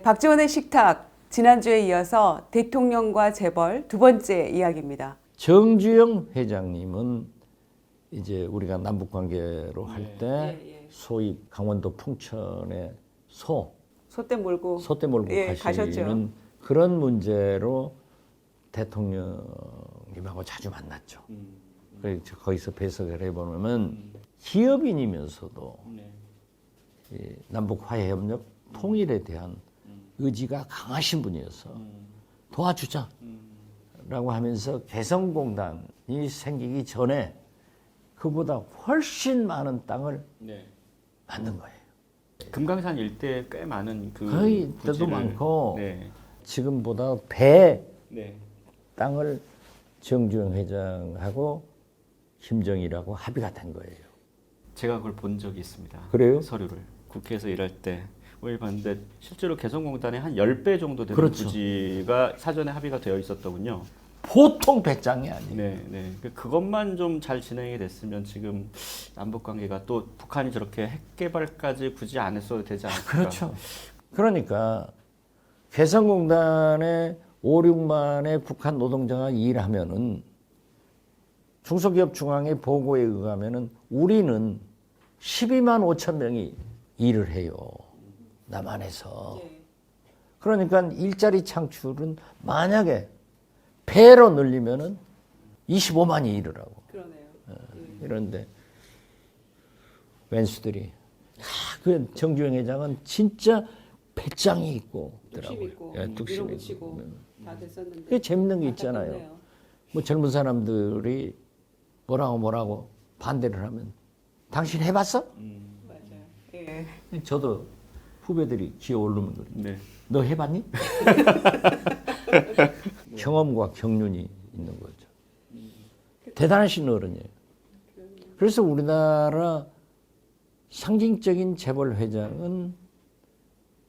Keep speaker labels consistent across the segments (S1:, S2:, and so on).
S1: 박지원의 식탁, 지난주에 이어서 대통령과 재벌 두 번째 이야기입니다.
S2: 정주영 회장님은 이제 우리가 남북 관계로 할 때 소위 강원도 풍천에
S1: 소떼 몰고
S2: 가시는
S1: 가셨죠.
S2: 그런 문제로 대통령님하고 자주 만났죠. 그래서 거기서 배석을 해보면 기업인이면서도 이 남북 화해 협력 통일에 대한 의지가 강하신 분이어서 도와주자라고 하면서 개성공단이 생기기 전에 그보다 훨씬 많은 땅을 만든 거예요.
S3: 금강산 일대에 꽤 많은 그
S2: 거의 때도
S3: 부지를,
S2: 많고 지금보다 배 땅을 정주영 회장하고 김정일하고 합의가 된 거예요.
S3: 제가 그걸 본 적이 있습니다.
S2: 그래요?
S3: 서류를 국회에서 일할 때 봤는데 실제로 개성공단의 한 10배 정도 되는
S2: 그렇죠.
S3: 부지가 사전에 합의가 되어 있었더군요.
S2: 보통 배짱이 아니에요.
S3: 네. 그것만 좀 잘 진행이 됐으면 지금 남북 관계가 또 북한이 저렇게 핵 개발까지 굳이 안 했어도 되지 않을까.
S2: 그렇죠. 그러니까 개성공단에 5, 6만의 북한 노동자가 일하면은 중소기업 중앙회 보고에 의하면은 우리는 12만 5천 명이 일을 해요. 남한에서. 그러니까 일자리 창출은 만약에 배로 늘리면은 25만이 일을 하고.
S1: 그러네요.
S2: 이런데 웬수들이 그 정주영 회장은 진짜 배짱이 있고
S1: 뚝심 있고 다 됐었는데.
S2: 그게 재밌는 게 있잖아요. 뭐 젊은 사람들이 뭐라고 반대를 하면 당신 해봤어?
S1: 맞아요. 예.
S2: 저도 후배들이 기어 오르면 그래.
S3: 네.
S2: 너 해봤니? 경험과 경륜이 있는 거죠. 대단하신 어른이에요. 그래서 우리나라 상징적인 재벌 회장은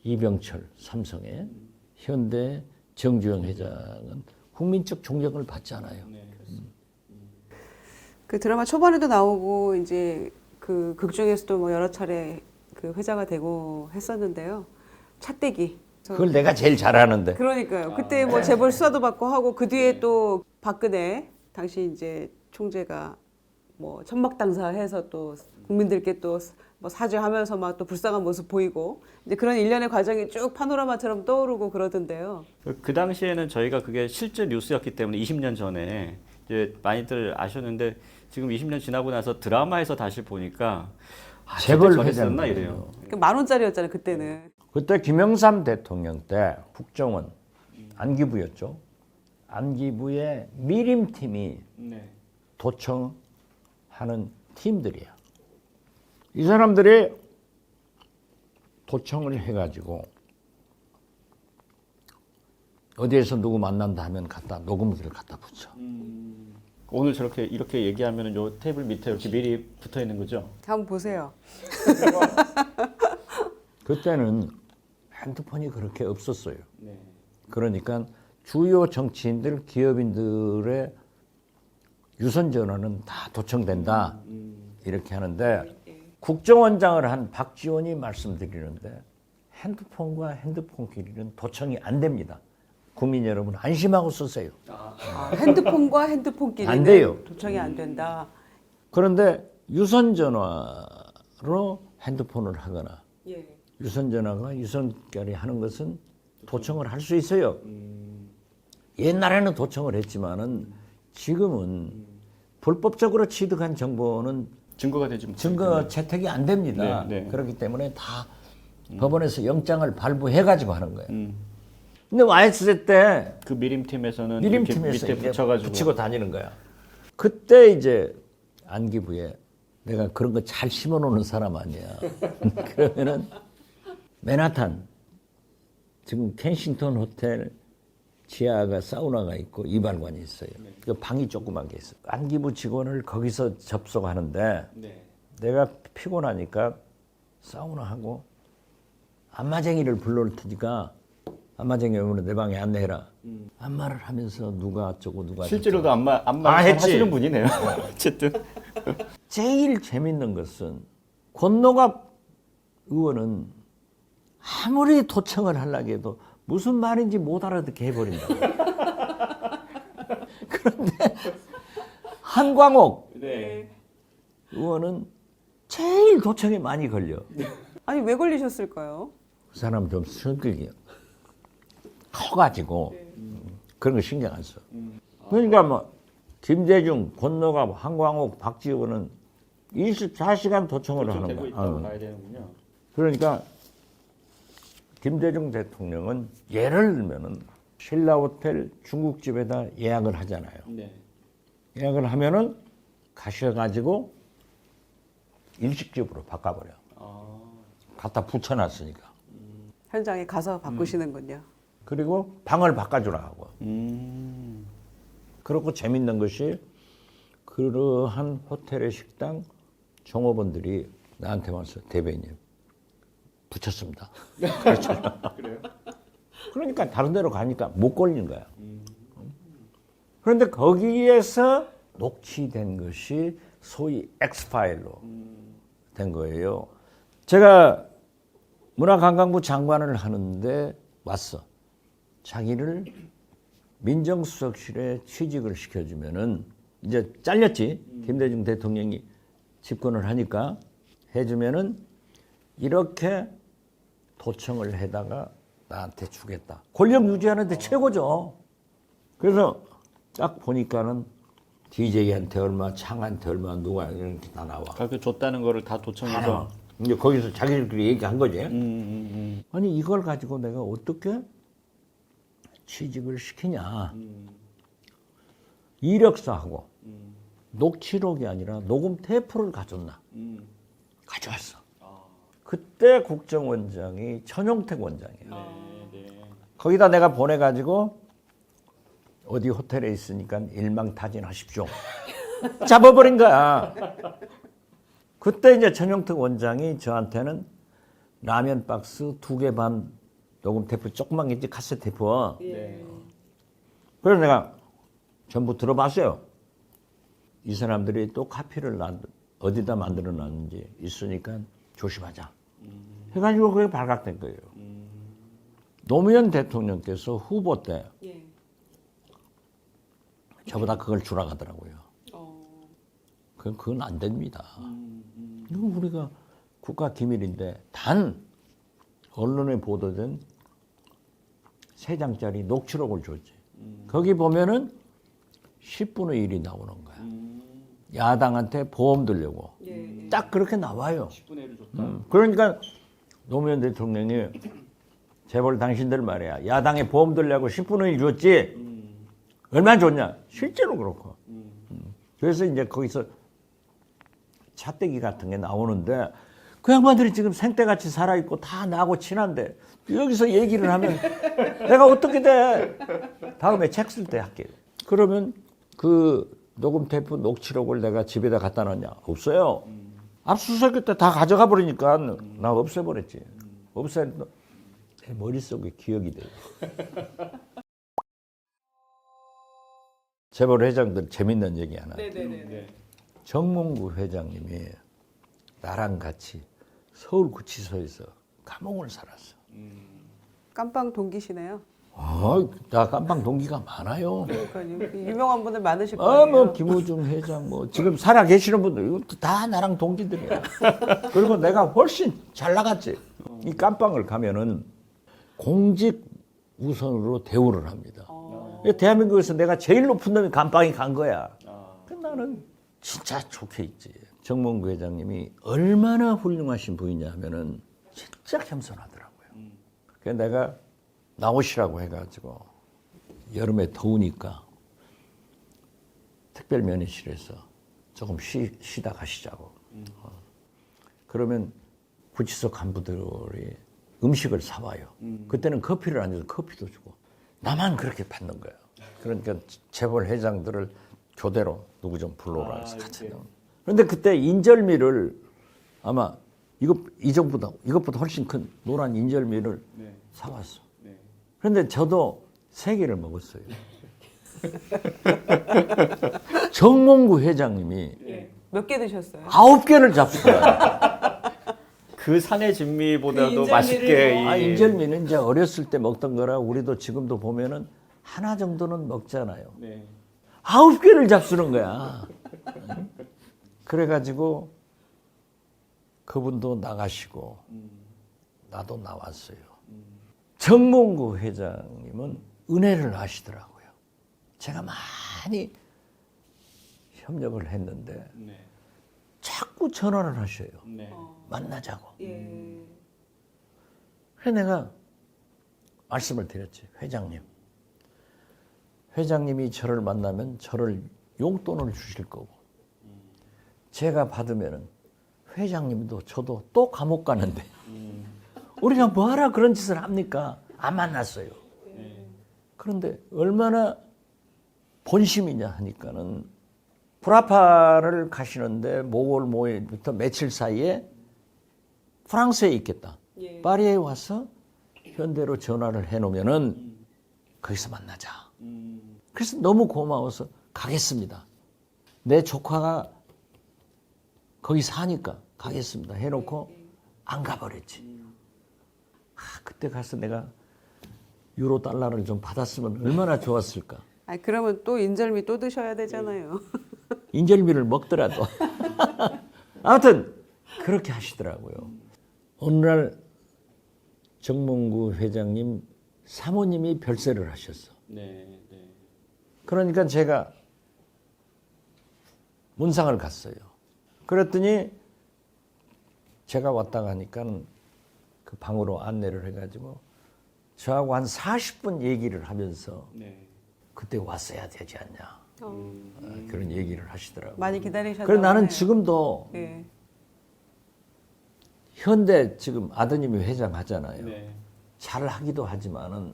S2: 이병철 삼성의, 현대 정주영 회장은 국민적 존경을 받잖아요.
S1: 그 드라마 초반에도 나오고 이제 그 극 중에서도 뭐 여러 차례 그 회자가 되고 했었는데요. 차떼기.
S2: 그걸 내가 제일 잘하는데.
S1: 그러니까요. 그때 뭐 재벌 수사도 받고 하고 그 뒤에 또 박근혜 당시 이제 총재가 뭐 천막당사해서 또 국민들께 또 뭐 사죄하면서 막 또 불쌍한 모습 보이고 이제 그런 일련의 과정이 쭉 파노라마처럼 떠오르고 그러던데요.
S3: 그 당시에는 저희가 그게 실제 뉴스였기 때문에 20년 전에 이제 많이들 아셨는데 지금 20년 지나고 나서 드라마에서 다시 보니까
S2: 재벌
S3: 저랬었나
S2: 회장
S3: 이래요.
S1: 그 $10,000원짜리였잖아요 그때는.
S2: 그때 김영삼 대통령 때 국정원 안기부였죠. 안기부의 미림팀이 도청하는 팀들이야. 이 사람들이 도청을 해가지고 어디에서 누구 만난다 하면 갖다 녹음기를 갖다 붙여.
S3: 오늘 저렇게 이렇게 얘기하면 요 테이블 밑에 이렇게 미리 붙어 있는 거죠?
S1: 한번 보세요.
S2: 그때는 핸드폰이 그렇게 없었어요. 그러니까 주요 정치인들, 기업인들의 유선 전화는 다 도청된다. 이렇게 하는데 국정원장을 한 박지원이 말씀드리는데 핸드폰과 핸드폰끼리는 도청이 안 됩니다. 국민 여러분 안심하고 쓰세요.
S1: 핸드폰과 핸드폰끼리는
S2: 안 돼요.
S1: 도청이 안 된다.
S2: 그런데 유선 전화로 핸드폰을 하거나 유선 전화가 유선결이 하는 것은 도청을 할 수 있어요. 옛날에는 도청을 했지만은 지금은 불법적으로 취득한 정보는
S3: 증거가 되지
S2: 증거 채택이 안 됩니다. 그렇기 때문에 다 법원에서 영장을 발부해가지고 하는 거예요. 근데 YS 때
S3: 그 미림팀에서는
S2: 미림팀에서
S3: 밑에 붙여가지고
S2: 붙이고 다니는 거야. 그때 이제 안기부에 내가 그런 거 잘 심어놓는 사람 아니야. 그러면은 맨하탄 지금 켄싱턴 호텔 지하가 사우나가 있고 이발관이 있어요. 그 방이 조그만 게 있어. 안기부 직원을 거기서 접속하는데 내가 피곤하니까 사우나하고 안마쟁이를 불러올 테니까 안마쟁이 오면 내 방에 안내해라. 안마를 하면서 누가 어쩌고 누가
S3: 실제로도 안마
S2: 했지.
S3: 하시는 분이네요. 어쨌든
S2: 제일 재밌는 것은 권노갑 의원은 아무리 도청을 하려고 해도 무슨 말인지 못 알아듣게 해버린다고. 그런데 한광옥 의원은 제일 도청에 많이 걸려.
S1: 아니 왜 걸리셨을까요?
S2: 그 사람 좀 성격이 커가지고 그런 거 신경 안 써. 그러니까 뭐 김대중, 권노갑, 한광옥, 박지원은 24시간 도청을 하는
S3: 되고
S2: 거야.
S3: 있다고 봐야 되는군요.
S2: 그러니까 김대중 대통령은 예를 들면은 신라호텔 중국집에다 예약을 하잖아요.
S3: 네.
S2: 예약을 하면은 가셔가지고 일식집으로 바꿔버려. 갖다 붙여놨으니까.
S1: 현장에 가서 바꾸시는군요.
S2: 그리고 방을 바꿔주라 하고. 그렇고 재밌는 것이 그러한 호텔의 식당 종업원들이 나한테 와서 대변인 붙였습니다. 그렇죠.
S3: 그래요?
S2: 그러니까 다른 데로 가니까 못 걸리는 거야. 그런데 거기에서 녹취된 것이 소위 X파일로 된 거예요. 제가 문화관광부 장관을 하는데 왔어. 자기를 민정수석실에 취직을 시켜주면은 이제 잘렸지. 김대중 대통령이 집권을 하니까 해주면은 이렇게 도청을 해다가 나한테 주겠다. 권력 유지하는데 최고죠. 그래서 딱 보니까는 DJ한테 얼마, 창한테 얼마, 누가 이렇게 다 나와.
S3: 그렇게 줬다는 거를 다 도청해서.
S2: 이제 거기서 자기들끼리 얘기한 거지. 아니 이걸 가지고 내가 어떻게 취직을 시키냐. 이력서하고 녹취록이 아니라 녹음 테이프를 가져왔나. 가져왔어. 그때 국정원장이 천용택 원장이에요. 거기다 내가 보내가지고 어디 호텔에 있으니까 일망타진하십시오. 잡아버린 거야. 그때 이제 천용택 원장이 저한테는 라면 박스 2개 반 녹음 테이프 조그만 게 있지 카세트 테이프. 그래서 내가 전부 들어봤어요. 이 사람들이 또 카피를 어디다 만들어 놨는지 있으니까 조심하자. 해가지고 그게 발각된 거예요. 노무현 대통령께서 후보 때 저보다 그걸 주라 하더라고요. 그건 안 됩니다. 이거 우리가 국가 기밀인데 단 언론에 보도된 3장짜리 녹취록을 줬지. 거기 보면은 10분의 1이 나오는 거야. 야당한테 보험 들려고. 딱 그렇게 나와요.
S3: 10분의 1을 줬다.
S2: 그러니까 노무현 대통령이 재벌 당신들 말이야. 야당에 보험 들려고 10분의 1 줬지. 얼마나 줬냐. 실제로 그렇고. 그래서 이제 거기서 차떼기 같은 게 나오는데 그 양반들이 지금 생떼같이 살아있고 다 나하고 친한데 여기서 얘기를 하면 내가 어떻게 돼. 다음에 책 쓸 때 할게요. 그러면 그 녹음 테이프 녹취록을 내가 집에다 갖다 놨냐. 없어요. 압수수색 때 다 가져가 버리니까 나 없애버렸지. 없애도 내 머릿속에 기억이 돼요. 재벌 회장들 재밌는 얘기 하나. 정몽구 회장님이 나랑 같이 서울구치소에서 감옥을 살았어.
S1: 깜빵 동기시네요.
S2: 나 깜빵 동기가 많아요.
S1: 그러니까요. 유명한 분들 많으실 거예요.
S2: 뭐 김우중 회장, 뭐 지금 살아 계시는 분들 이것도 다 나랑 동기들이야. 그리고 내가 훨씬 잘 나갔지. 이 깜빵을 가면은 공직 우선으로 대우를 합니다. 대한민국에서 내가 제일 높은 놈이 깜빵에 간 거야. 나는 진짜 좋게 있지. 정몽구 회장님이 얼마나 훌륭하신 분이냐 하면은 진짜 겸손하더라고요. 그래서 내가 나오시라고 해가지고 여름에 더우니까 특별 면회실에서 조금 쉬다 가시자고. 그러면 구치소 간부들이 음식을 사와요. 그때는 커피를 안 줘서 커피도 주고 나만 그렇게 받는 거예요. 그러니까 재벌 회장들을 교대로 누구 좀 불러오라 해서 같이. 그런데 그때 인절미를 아마 이것보다 훨씬 큰 노란 인절미를 사왔어. 그런데 저도 3개를 먹었어요. 정몽구 회장님이
S1: 몇 개 드셨어요?
S2: 9개를 잡수더라고요.
S3: 그 산의 진미보다도
S1: 그
S3: 맛있게
S1: 인절미를
S3: 이
S2: 인절미는 이제 어렸을 때 먹던 거라 우리도 지금도 보면은 하나 정도는 먹잖아요.
S3: 네.
S2: 9개를 잡수는 거야. 응? 그래가지고 그분도 나가시고 나도 나왔어요. 정몽구 회장님은 은혜를 하시더라고요. 제가 많이 협력을 했는데
S3: 네.
S2: 자꾸 전화를 하셔요.
S3: 네.
S2: 만나자고.
S1: 예.
S2: 그래서 내가 말씀을 드렸지. 회장님이 저를 만나면 저를 용돈을 주실 거고 제가 받으면은 회장님도 저도 또 감옥 가는데 우리가 뭐하라 그런 짓을 합니까? 안 만났어요. 그런데 얼마나 본심이냐 하니까는 브라파를 가시는데 모월 모일부터 며칠 사이에 프랑스에 있겠다.
S1: 예.
S2: 파리에 와서 현대로 전화를 해놓으면은 거기서 만나자. 그래서 너무 고마워서 가겠습니다. 내 조카가 거기 사니까 가겠습니다. 해놓고 안 가버렸지. 그때 가서 내가 유로 달러를 좀 받았으면 얼마나 좋았을까.
S1: 아 그러면 또 인절미 또 드셔야 되잖아요.
S2: 인절미를 먹더라도. 아무튼 그렇게 하시더라고요. 어느 날 정몽구 회장님 사모님이 별세를 하셨어.
S3: 네. 네.
S2: 그러니까 제가 문상을 갔어요. 그랬더니 제가 왔다 가니까 그 방으로 안내를 해가지고 저하고 한 40분 얘기를 하면서
S3: 네.
S2: 그때 왔어야 되지 않냐. 그런 얘기를 하시더라고요.
S1: 많이 기다리셨나
S2: 그래서 나는
S1: 보네요.
S2: 지금도
S1: 예.
S2: 현대 지금 아드님이 회장하잖아요.
S3: 네.
S2: 잘 하기도 하지만은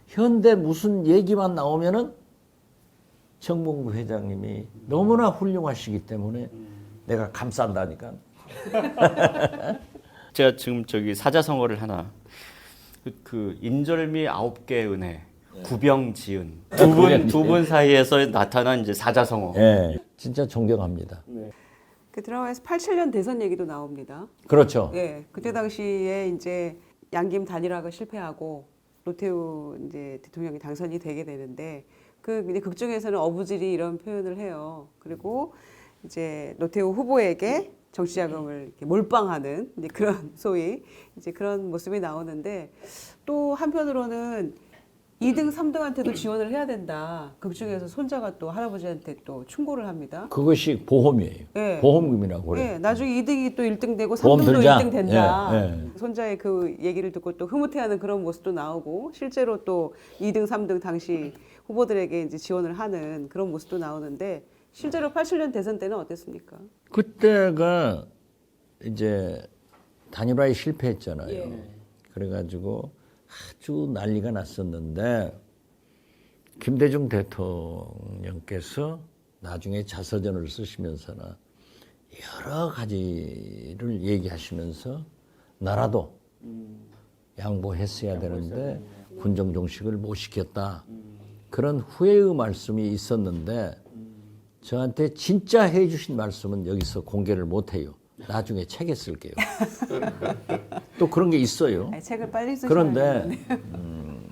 S2: 현대 무슨 얘기만 나오면은 정몽구 회장님이 너무나 훌륭하시기 때문에 내가 감싼다니까.
S3: 제가 지금 저기 사자성어를 하나 그 인절미 9개 은혜 구병지은 두 분 사이에서 나타난 이제 사자성어.
S2: 예, 진짜 존경합니다.
S1: 그 드라마에서 87년 대선 얘기도 나옵니다.
S2: 그렇죠.
S1: 예. 그때 당시에 이제 양김 단일화가 실패하고 노태우 이제 대통령이 당선이 되게 되는데 그 이제 극중에서는 어부질이 이런 표현을 해요. 그리고 이제 노태우 후보에게 정치자금을 이렇게 몰빵하는 이제 그런 소위 이제 그런 모습이 나오는데 또 한편으로는 2등, 3등한테도 지원을 해야 된다. 극중에서 손자가 또 할아버지한테 또 충고를 합니다.
S2: 그것이 보험이에요.
S1: 예.
S2: 보험금이라고 그래요.
S1: 예, 나중에 2등이 또 1등 되고
S2: 보험
S1: 3등도
S2: 들자.
S1: 1등 된다.
S2: 예, 예.
S1: 손자의 그 얘기를 듣고 또 흐뭇해하는 그런 모습도 나오고 실제로 또 2등, 3등 당시 후보들에게 이제 지원을 하는 그런 모습도 나오는데 실제로 87년 대선 때는 어땠습니까?
S2: 그때가 이제 단일화에 실패했잖아요.
S1: 예.
S2: 그래가지고 아주 난리가 났었는데 김대중 대통령께서 나중에 자서전을 쓰시면서나 여러 가지를 얘기하시면서 나라도 양보했어야 되는데 군정종식을 못 시켰다. 그런 후회의 말씀이 있었는데 저한테 진짜 해주신 말씀은 여기서 공개를 못해요. 나중에 책에 쓸게요. 또 그런 게 있어요.
S1: 아니, 책을 빨리 쓰셔야
S2: 그런데
S1: 되는데.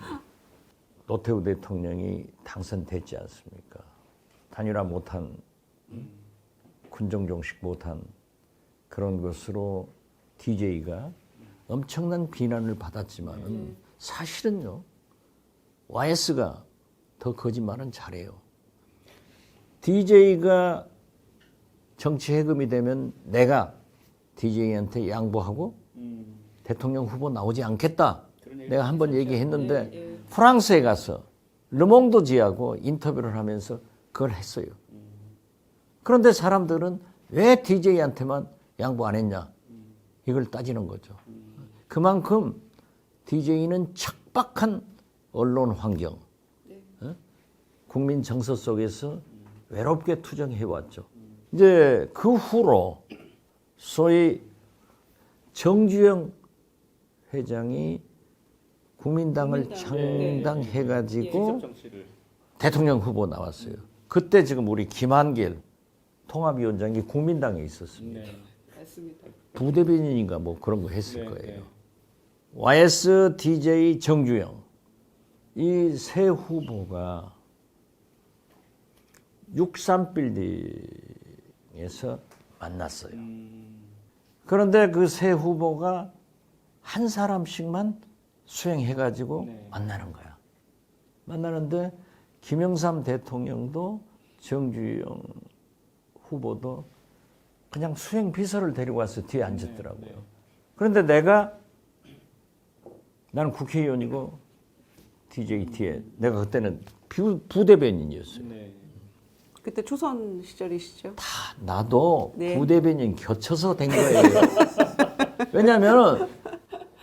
S2: 노태우 대통령이 당선됐지 않습니까? 단일화 못한, 군정종식 못한 그런 것으로 DJ가 엄청난 비난을 받았지만은 사실은요, YS가 더 거짓말은 잘해요. DJ가 정치 해금이 되면 내가 DJ한테 양보하고 대통령 후보 나오지 않겠다. 내가 한번 얘기했는데 프랑스에 가서 르몽드지하고 인터뷰를 하면서 그걸 했어요. 그런데 사람들은 왜 DJ한테만 양보 안 했냐? 이걸 따지는 거죠. 그만큼 DJ는 척박한 언론 환경, 국민 정서 속에서 외롭게 투쟁해왔죠. 이제 그 후로 소위 정주영 회장이 국민당을 창당해가지고 대통령 후보 나왔어요. 그때 지금 우리 김한길 통합위원장이 국민당에 있었습니다.
S1: 맞습니다.
S2: 부대변인인가 뭐 그런 거 했을 거예요. YS DJ 정주영 이 세 후보가 63빌딩에서 만났어요. 그런데 그 세 후보가 한 사람씩만 수행해가지고 만나는 거야. 만나는데 김영삼 대통령도 정주영 후보도 그냥 수행 비서를 데리고 와서 뒤에 앉았더라고요. 그런데 나는 국회의원이고 DJ 뒤에 내가 그때는 부대변인이었어요.
S1: 그때 초선 시절이시죠?
S2: 나도
S1: 네.
S2: 부대변인 겹쳐서 된 거예요. 왜냐하면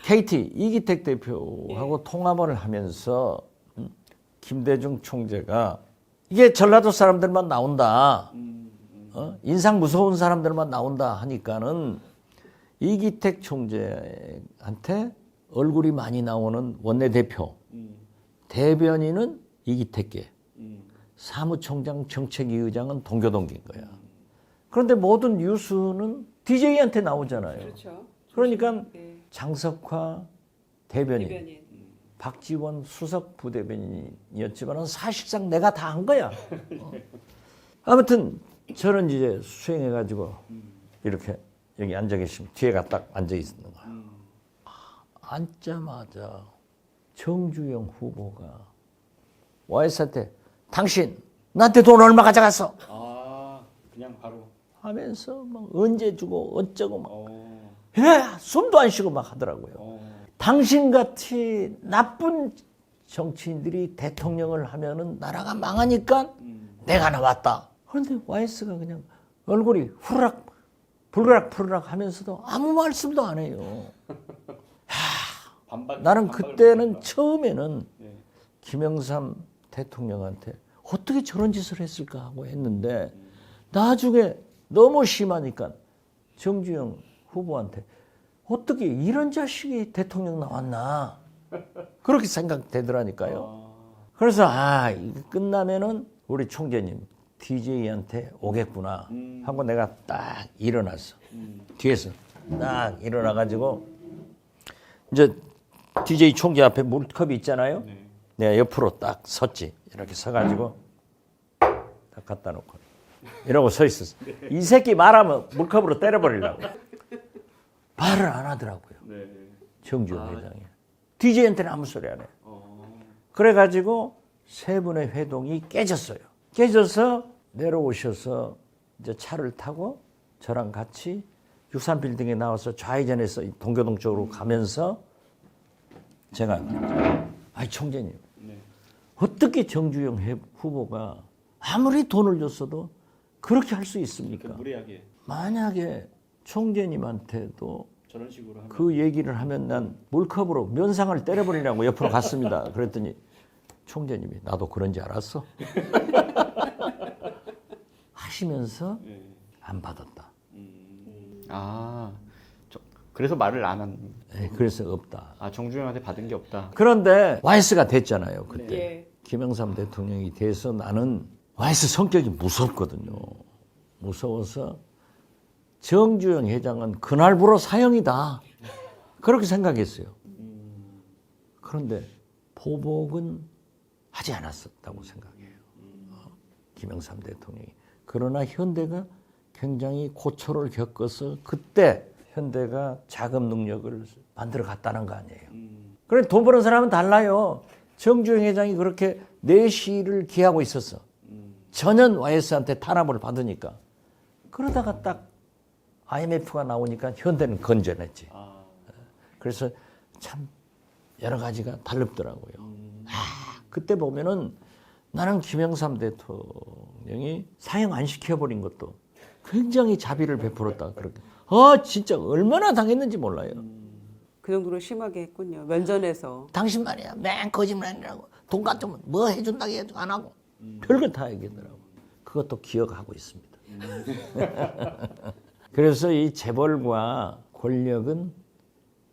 S2: KT 이기택 대표하고 통화를 하면서 김대중 총재가 이게 전라도 사람들만 나온다. 인상 무서운 사람들만 나온다 하니까는 이기택 총재한테 얼굴이 많이 나오는 원내대표, 대변인은 이기택계, 사무총장 정책위 의장은 동교동계인 거야. 그런데 모든 뉴스는 DJ한테 나오잖아요.
S1: 그렇죠.
S2: 그러니까
S1: 네.
S2: 장석화 대변인, 박지원 수석 부대변인이었지만 사실상 내가 다 한 거야. 아무튼 저는 이제 수행해가지고 이렇게 여기 앉아 계시면 뒤에가 딱 앉아 있는 거야. 앉자마자 정주영 후보가 YS한테 당신 나한테 돈 얼마 가져갔어?
S3: 그냥 바로.
S2: 하면서 막 언제 주고 어쩌고 막 숨도 안 쉬고 막 하더라고요. 당신같이 나쁜 정치인들이 대통령을 하면은 나라가 망하니까 내가 나왔다. 그런데 YS가 그냥 얼굴이 후루락 푸르락 하면서도 아무 말씀도 안 해요. 나는 그때는 처음에는 김영삼 대통령한테 어떻게 저런 짓을 했을까 하고 했는데 나중에 너무 심하니까 정주영 후보한테 어떻게 이런 자식이 대통령 나왔나 그렇게 생각되더라니까요. 그래서 이거 끝나면은 우리 총재님 DJ한테 오겠구나 하고 내가 딱 일어났어. 뒤에서 딱 일어나가지고 이제 DJ 총재 앞에 물컵이 있잖아요. 내가 옆으로 딱 섰지. 이렇게 서가지고 딱 갖다 놓고 이러고 서 있었어. 이 새끼 말하면 물컵으로 때려버리려고. 말을 안 하더라고요. 정주영 회장이. DJ한테는 아무 소리 안 해. 그래가지고 세 분의 회동이 깨졌어요. 깨져서 내려오셔서 이제 차를 타고 저랑 같이 63빌딩에 나와서 좌회전해서 동교동 쪽으로 가면서 제가 총재님 어떻게 정주영 후보가 아무리 돈을 줬어도 그렇게 할 수 있습니까?
S3: 무리하게
S2: 만약에 총재님한테도
S3: 저런 식으로 하면
S2: 그 얘기를 하면 난 물컵으로 면상을 때려버리려고 옆으로 갔습니다. 그랬더니 총재님이 나도 그런지 알았어? 하시면서 안 받았다.
S3: 그래서 말을 안 한.
S2: 네, 그래서 없다.
S3: 정주영한테 받은 게 없다.
S2: 그런데 YS가 됐잖아요. 그때.
S1: 네.
S2: 김영삼 대통령이 돼서 나는 YS 성격이 무섭거든요. 무서워서 정주영 회장은 그날부로 사형이다. 그렇게 생각했어요. 그런데 보복은 하지 않았었다고 생각해요. 김영삼 대통령이. 그러나 현대가 굉장히 고초를 겪어서 그때 현대가 자금 능력을 만들어 갔다는 거 아니에요. 그래 돈 버는 사람은 달라요. 정주영 회장이 그렇게 내시를 기하고 있었어. 전혀 YS한테 탄압을 받으니까. 그러다가 딱 IMF가 나오니까 현대는 건전했지. 그래서 참 여러 가지가 달랐더라고요. 그때 보면은 나는 김영삼 대통령이 사형 안 시켜버린 것도 굉장히 자비를 베풀었다. 그렇게. 진짜 얼마나 당했는지 몰라요.
S1: 그 정도로 심하게 했군요. 면전에서.
S2: 당신 말이야. 맨 거짓말이라고. 돈 같으면 뭐 해준다고 해도 안 하고. 별거 다 얘기하더라고. 그것도 기억하고 있습니다. 그래서 이 재벌과 권력은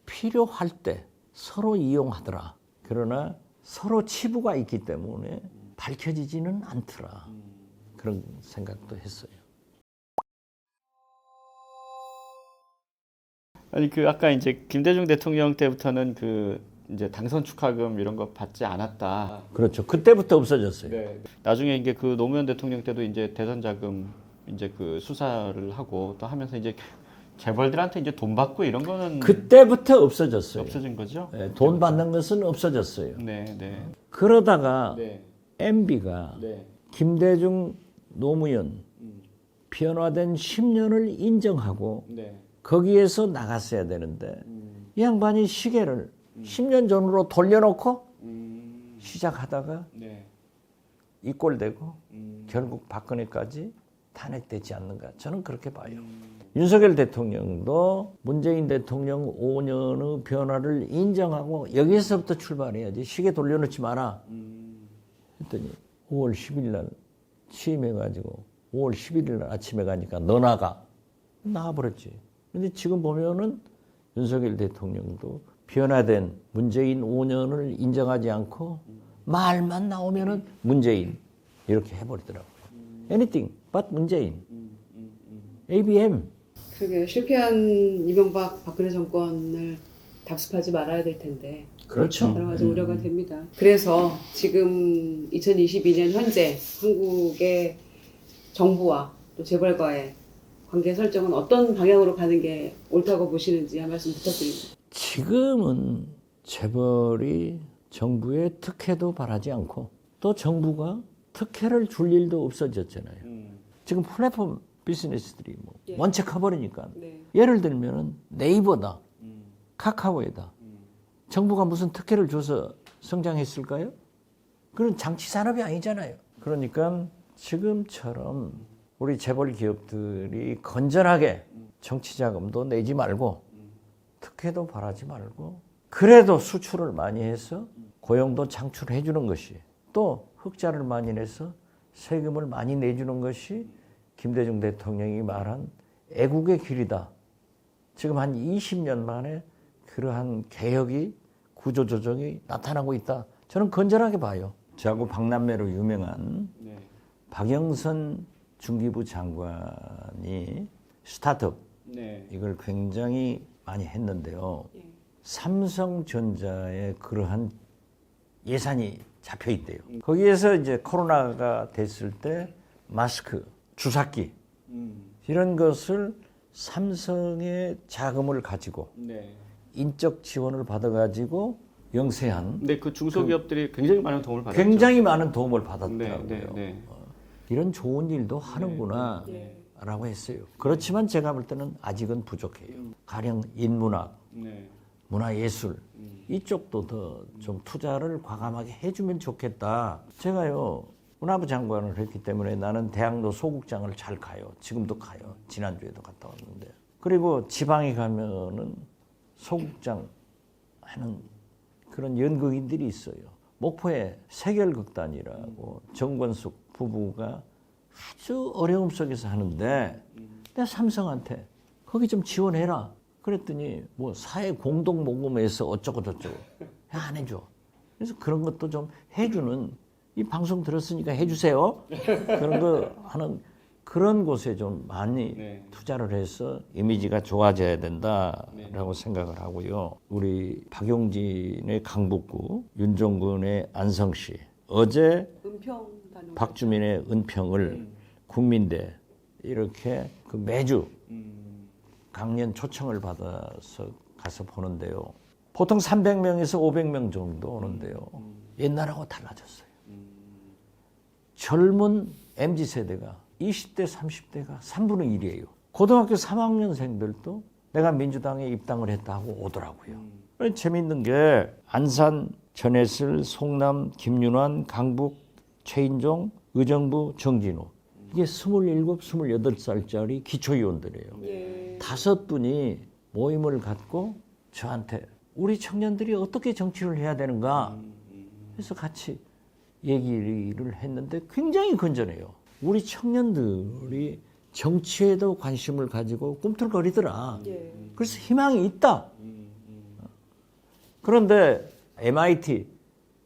S2: 필요할 때 서로 이용하더라. 그러나 서로 치부가 있기 때문에 밝혀지지는 않더라. 그런 생각도 했어요.
S3: 아니 그 아까 이제 김대중 대통령 때부터는 그 이제 당선 축하금 이런 거 받지 않았다.
S2: 그렇죠. 그때부터 없어졌어요.
S3: 네. 나중에 이제 그 노무현 대통령 때도 이제 대선 자금 이제 그 수사를 하고 또 하면서 이제 재벌들한테 이제 돈 받고 이런 거는
S2: 그때부터 없어졌어요.
S3: 없어진 거죠?
S2: 예, 돈 받는 것은 없어졌어요.
S3: 네, 네.
S2: 그러다가
S3: 네.
S2: MB가
S3: 네.
S2: 김대중, 노무현 변화된 10년을 인정하고
S3: 네.
S2: 거기에서 나갔어야 되는데 이 양반이 시계를 10년 전으로 돌려놓고 시작하다가
S3: 네.
S2: 이꼴되고 결국 박근혜까지 탄핵되지 않는가 저는 그렇게 봐요. 윤석열 대통령도 문재인 대통령 5년의 변화를 인정하고 여기서부터 출발해야지 시계 돌려놓지 마라 했더니 5월 10일 날 취임해가지고 5월 11일 날 아침에 가니까 너 나가버렸지. 근데 지금 보면은 윤석열 대통령도 변화된 문재인 5년을 인정하지 않고 말만 나오면은 문재인 이렇게 해버리더라고요. Anything but 문재인. ABM.
S1: 그러게 실패한 이명박 박근혜 정권을 답습하지 말아야 될 텐데
S2: 그렇죠.
S1: 여러 가지 우려가 됩니다. 그래서 지금 2022년 현재 한국의 정부와 또 재벌과의 관계 설정은 어떤 방향으로 가는 게 옳다고 보시는지 한 말씀 부탁드립니다.
S2: 지금은 재벌이 정부의 특혜도 바라지 않고 또 정부가 특혜를 줄 일도 없어졌잖아요. 지금 플랫폼 비즈니스들이 뭐
S1: 예.
S2: 원체 커버리니까
S1: 네.
S2: 예를 들면은 네이버다, 카카오에다 정부가 무슨 특혜를 줘서 성장했을까요? 그건 장치 산업이 아니잖아요. 그러니까 지금처럼 우리 재벌 기업들이 건전하게 정치 자금도 내지 말고 특혜도 바라지 말고 그래도 수출을 많이 해서 고용도 창출해 주는 것이 또 흑자를 많이 내서 세금을 많이 내주는 것이 김대중 대통령이 말한 애국의 길이다. 지금 한 20년 만에 그러한 개혁이 구조조정이 나타나고 있다. 저는 건전하게 봐요. 저하고 박남매로 유명한
S3: 네.
S2: 박영선 중기부 장관이 스타트업
S3: 네.
S2: 이걸 굉장히 많이 했는데요.
S1: 예.
S2: 삼성전자에 그러한 예산이 잡혀 있대요. 거기에서 이제 코로나가 됐을 때 마스크, 주사기 이런 것을 삼성의 자금을 가지고
S3: 네.
S2: 인적 지원을 받아가지고 영세한
S3: 근데 그 중소기업들이 굉장히 많은 도움을 받았죠.
S2: 굉장히 많은 도움을 받았더라고요.
S3: 네, 네, 네.
S2: 이런 좋은 일도 하는구나 라고 했어요. 그렇지만 제가 볼 때는 아직은 부족해요. 가령 인문학,
S3: 네.
S2: 문화예술 이쪽도 더 좀 투자를 과감하게 해주면 좋겠다. 제가요 문화부 장관을 했기 때문에 나는 대학로 소극장을 잘 가요. 지금도 가요. 지난주에도 갔다 왔는데. 그리고 지방에 가면은 소극장 하는 그런 연극인들이 있어요. 목포에 세결극단이라고 정권숙 부부가 아주 어려움 속에서 하는데 내가 삼성한테 거기 좀 지원해라. 그랬더니 뭐 사회 공동 모금에서 어쩌고 저쩌고 안 해줘. 그래서 그런 것도 좀 해주는 이 방송 들었으니까 해주세요. 그런 거 하는 그런 곳에 좀 많이
S3: 네.
S2: 투자를 해서 이미지가 좋아져야 된다라고 생각을 하고요. 우리 박용진의 강북구, 윤종근의 안성시, 어제
S1: 은평 다녀오셨죠?
S2: 박주민의 은평을 국민대 이렇게 그 매주 강연 초청을 받아서 가서 보는데요. 보통 300명에서 500명 정도 오는데요. 옛날하고 달라졌어요. 젊은 MZ세대가 20대, 30대가 3분의 1이에요. 고등학교 3학년생들도 내가 민주당에 입당을 했다 하고 오더라고요. 재밌는 게 안산, 전해슬, 송남, 김윤환, 강북, 최인종, 의정부, 정진우. 이게 27, 28살짜리 기초의원들이에요.
S1: 예.
S2: 5분이 모임을 갖고 저한테 우리 청년들이 어떻게 정치를 해야 되는가 해서 같이 얘기를 했는데 굉장히 건전해요. 우리 청년들이 정치에도 관심을 가지고 꿈틀거리더라.
S1: 예.
S2: 그래서 희망이 있다. 그런데 MIT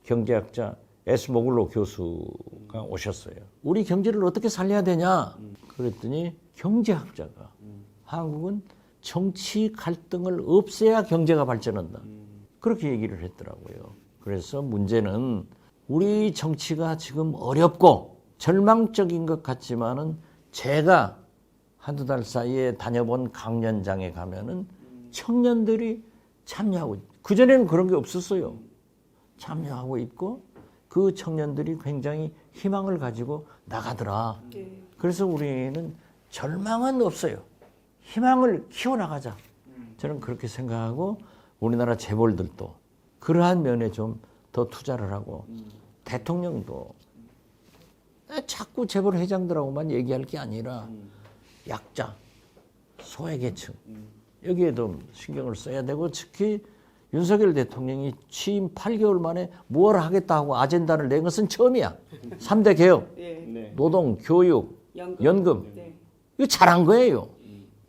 S2: 경제학자 S. 모글로 교수가 오셨어요. 우리 경제를 어떻게 살려야 되냐? 그랬더니 경제학자가 한국은 정치 갈등을 없애야 경제가 발전한다. 그렇게 얘기를 했더라고요. 그래서 문제는 우리 정치가 지금 어렵고 절망적인 것 같지만은 제가 한두 달 사이에 다녀본 강연장에 가면은 청년들이 참여하고, 그전에는 그런 게 없었어요. 참여하고 있고 그 청년들이 굉장히 희망을 가지고 나가더라. 그래서 우리는 절망은 없어요. 희망을 키워나가자. 저는 그렇게 생각하고 우리나라 재벌들도 그러한 면에 좀 더 투자를 하고 대통령도 자꾸 재벌 회장들하고만 얘기할 게 아니라 약자, 소외계층 여기에도 신경을 써야 되고, 특히 윤석열 대통령이 취임 8개월 만에 뭘 하겠다 하고 아젠다를 낸 것은 처음이야. 3대 개혁,
S3: 네.
S2: 노동, 교육, 연금.
S1: 네.
S2: 이거 잘한 거예요.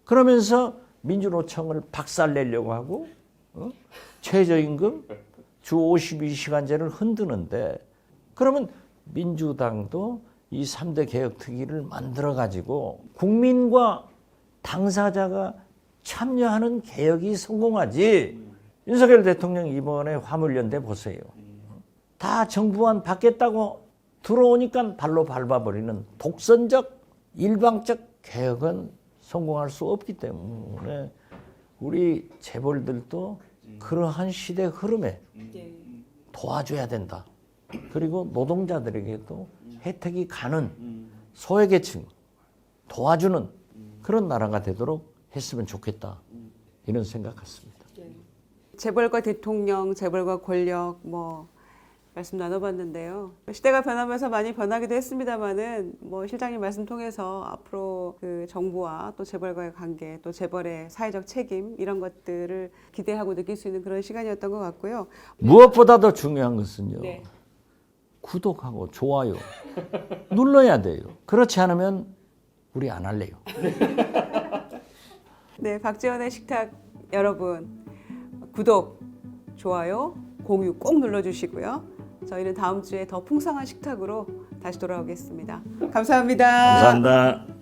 S2: 그러면서 민주노총을 박살내려고 하고 최저임금, 주 52시간제를 흔드는데, 그러면 민주당도 이 3대 개혁 특위를 만들어가지고 국민과 당사자가 참여하는 개혁이 성공하지. 윤석열 대통령 이번에 화물연대 보세요. 다 정부안 받겠다고 들어오니까 발로 밟아버리는 독선적, 일방적 개혁은 성공할 수 없기 때문에 우리 재벌들도 그러한 시대 흐름에 도와줘야 된다. 그리고 노동자들에게도 혜택이 가는 소외계층 도와주는 그런 나라가 되도록 했으면 좋겠다. 이런 생각 같습니다.
S1: 재벌과 대통령, 재벌과 권력 뭐 말씀 나눠봤는데요. 시대가 변하면서 많이 변하기도 했습니다만은 뭐 실장님 말씀 통해서 앞으로 그 정부와 또 재벌과의 관계, 또 재벌의 사회적 책임 이런 것들을 기대하고 느낄 수 있는 그런 시간이었던 것 같고요.
S2: 무엇보다도 중요한 것은요.
S1: 네.
S2: 구독하고 좋아요 눌러야 돼요. 그렇지 않으면 우리 안 할래요.
S1: 네, 박지원의 식탁 여러분 구독, 좋아요, 공유 꼭 눌러주시고요. 저희는 다음 주에 더 풍성한 식탁으로 다시 돌아오겠습니다. 감사합니다.
S2: 감사합니다.